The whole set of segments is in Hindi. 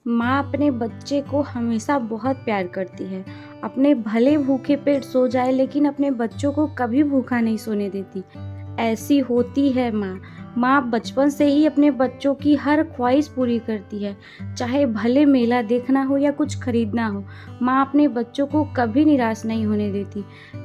माँ अपने बच्चे को हमेशा बहुत प्यार करती है। अपने भले भूखे पेट सो जाए लेकिन अपने बच्चों को कभी भूखा नहीं सोने देती। ऐसी होती है माँ। माँ बचपन से ही अपने बच्चों की हर ख्वाहिश पूरी करती है, चाहे भले मेला देखना हो या कुछ खरीदना हो। माँ अपने बच्चों को कभी निराश नहीं होने देती,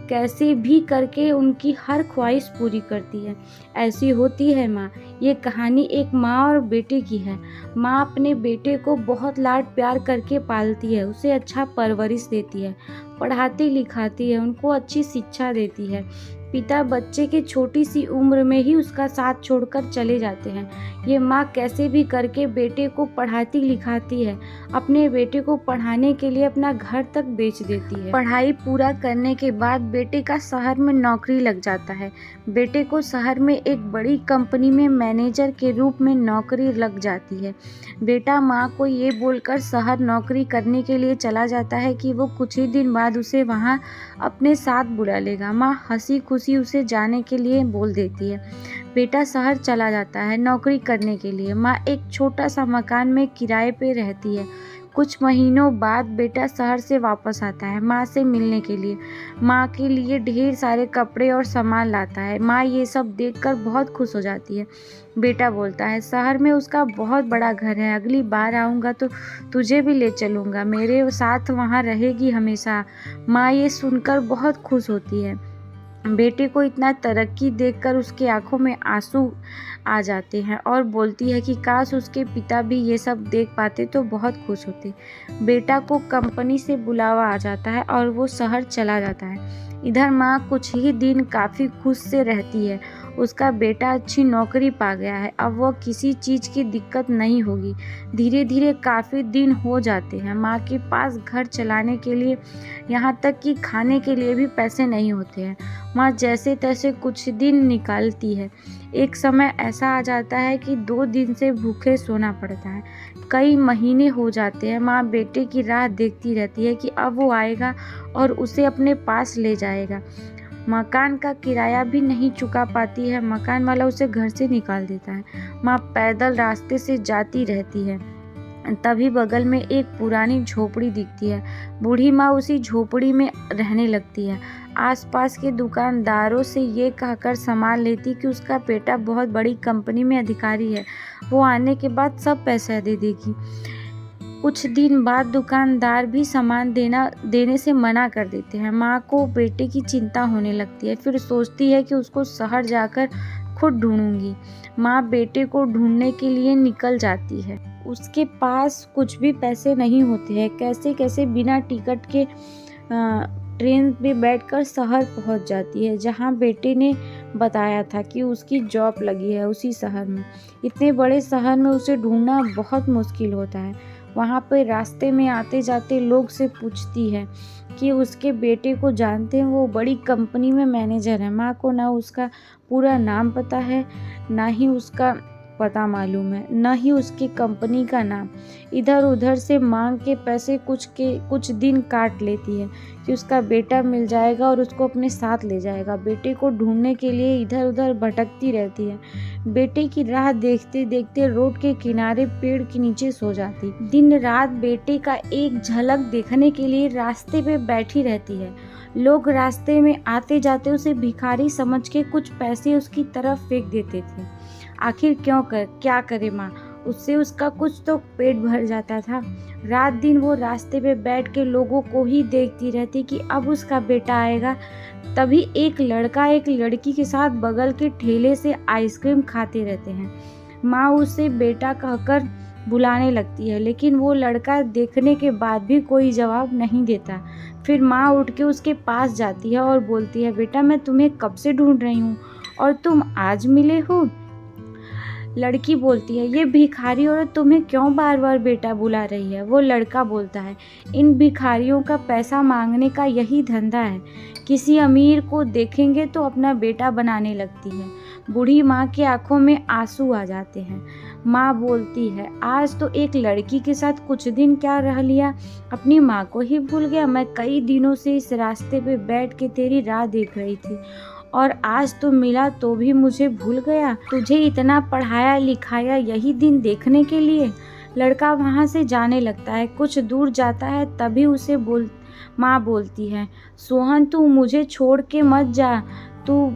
कैसे भी करके उनकी हर ख्वाहिश पूरी करती है। ऐसी होती है माँ। ये कहानी एक माँ और बेटे की है। माँ अपने बेटे को बहुत लाड प्यार करके पालती है, उसे अच्छा परवरिश देती है, पढ़ाती लिखाती है, उनको अच्छी शिक्षा देती है। पिता बच्चे के छोटी सी उम्र में ही उसका साथ छोड़कर चले जाते हैं। ये माँ कैसे भी करके बेटे को पढ़ाती लिखाती है, अपने बेटे को पढ़ाने के लिए अपना घर तक बेच देती है। पढ़ाई पूरा करने के बाद बेटे का शहर में नौकरी लग जाता है। बेटे को शहर में एक बड़ी कंपनी में मैनेजर के रूप में नौकरी लग जाती है। बेटा माँ को ये बोलकर शहर नौकरी करने के लिए चला जाता है कि वो कुछ ही दिन बाद उसे वहाँ अपने साथ बुला लेगा। माँ हंसी खुशी उसे जाने के लिए बोल देती है। बेटा शहर चला जाता है नौकरी करने के लिए। माँ एक छोटा सा मकान में किराए पे रहती है। कुछ महीनों बाद बेटा शहर से वापस आता है माँ से मिलने के लिए। माँ के लिए ढेर सारे कपड़े और सामान लाता है। माँ ये सब देखकर बहुत खुश हो जाती है। बेटा बोलता है शहर में उसका बहुत बड़ा घर है, अगली बार आऊँगा तो तुझे भी ले चलूँगा, मेरे साथ वहाँ रहेगी हमेशा। माँ ये सुनकर बहुत खुश होती है। बेटे को इतना तरक्की देखकर उसके आंखों में आंसू आ जाते हैं और बोलती है कि काश उसके पिता भी ये सब देख पाते तो बहुत खुश होते। बेटा को कंपनी से बुलावा आ जाता है और वो शहर चला जाता है। इधर माँ कुछ ही दिन काफ़ी खुश से रहती है। उसका बेटा अच्छी नौकरी पा गया है, अब वो किसी चीज़ की दिक्कत नहीं होगी। धीरे धीरे काफ़ी दिन हो जाते हैं। माँ के पास घर चलाने के लिए, यहाँ तक कि खाने के लिए भी पैसे नहीं होते हैं। माँ जैसे तैसे कुछ दिन निकालती है। एक समय ऐसा आ जाता है कि 2 दिन से भूखे सोना पड़ता है। कई महीने हो जाते हैं। माँ बेटे की राह देखती रहती है कि अब वो आएगा और उसे अपने पास ले जाएगा। मकान का किराया भी नहीं चुका पाती है, मकान वाला उसे घर से निकाल देता है। माँ पैदल रास्ते से जाती रहती है। तभी बगल में एक पुरानी झोपड़ी दिखती है। बूढ़ी माँ उसी झोपड़ी में रहने लगती है। आसपास के दुकानदारों से ये कहकर सामान लेती कि उसका बेटा बहुत बड़ी कंपनी में अधिकारी है, वो आने के बाद सब पैसा दे देगी। कुछ दिन बाद दुकानदार भी सामान देने से मना कर देते हैं। माँ को बेटे की चिंता होने लगती है। फिर सोचती है कि उसको शहर जाकर खुद ढूंढूंगी। माँ बेटे को ढूंढने के लिए निकल जाती है। उसके पास कुछ भी पैसे नहीं होते हैं। कैसे कैसे बिना टिकट के ट्रेन में बैठकर शहर पहुंच जाती है, जहां बेटे ने बताया था कि उसकी जॉब लगी है उसी शहर में। इतने बड़े शहर में उसे ढूंढना बहुत मुश्किल होता है। वहाँ पे रास्ते में आते जाते लोग से पूछती है कि उसके बेटे को जानते हैं, वो बड़ी कंपनी में मैनेजर है। माँ को ना उसका पूरा नाम पता है, ना ही उसका पता मालूम है, न ही उसकी कंपनी का नाम। इधर उधर से मांग के पैसे कुछ दिन काट लेती है कि उसका बेटा मिल जाएगा और उसको अपने साथ ले जाएगा। बेटे को ढूंढने के लिए इधर उधर भटकती रहती है। बेटे की राह देखते देखते रोड के किनारे पेड़ के नीचे सो जाती। दिन रात बेटे का एक झलक देखने के लिए रास्ते पे बैठी रहती है। लोग रास्ते में आते जाते उसे भिखारी समझ के कुछ पैसे उसकी तरफ फेंक देते थे। आखिर क्या करे माँ, उससे उसका कुछ तो पेट भर जाता था। रात दिन वो रास्ते पे बैठ के लोगों को ही देखती रहती कि अब उसका बेटा आएगा। तभी एक लड़का एक लड़की के साथ बगल के ठेले से आइसक्रीम खाते रहते हैं। माँ उसे बेटा कहकर बुलाने लगती है, लेकिन वो लड़का देखने के बाद भी कोई जवाब नहीं देता। फिर माँ उठ के उसके पास जाती है और बोलती है, बेटा मैं तुम्हें कब से ढूंढ रही हूँ और तुम आज मिले हो। लड़की बोलती है, ये भिखारी औरत तुम्हें क्यों बार बार बेटा बुला रही है। वो लड़का बोलता है, इन भिखारियों का पैसा मांगने का यही धंधा है, किसी अमीर को देखेंगे तो अपना बेटा बनाने लगती है। बूढ़ी माँ की आंखों में आंसू आ जाते हैं। माँ बोलती है, आज तो एक लड़की के साथ कुछ दिन क्या रह लिया, अपनी माँ को ही भूल गया। मैं कई दिनों से इस रास्ते पे बैठ के तेरी राह देख रही थी और आज तो मिला तो भी मुझे भूल गया। तुझे इतना पढ़ाया लिखाया यही दिन देखने के लिए। लड़का वहाँ से जाने लगता है। कुछ दूर जाता है तभी उसे माँ बोलती है, सोहन तू मुझे छोड़ के मत जा, तू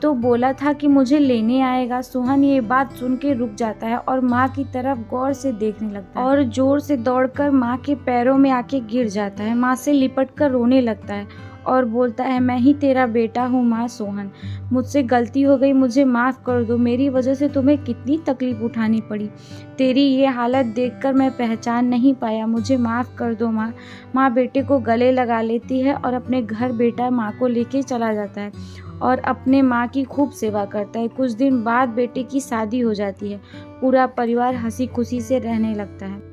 तो बोला था कि मुझे लेने आएगा। सोहन ये बात सुन के रुक जाता है और माँ की तरफ गौर से देखने लगता है और जोर से दौड़कर माँ के पैरों में आके गिर जाता है। माँ से लिपट कर रोने लगता है और बोलता है, मैं ही तेरा बेटा हूँ माँ सोहन, मुझसे गलती हो गई, मुझे माफ़ कर दो। मेरी वजह से तुम्हें कितनी तकलीफ़ उठानी पड़ी। तेरी ये हालत देखकर मैं पहचान नहीं पाया, मुझे माफ़ कर दो माँ। माँ बेटे को गले लगा लेती है और अपने घर बेटा माँ को लेके चला जाता है और अपने माँ की खूब सेवा करता है। कुछ दिन बाद बेटे की शादी हो जाती है। पूरा परिवार हंसी खुशी से रहने लगता है।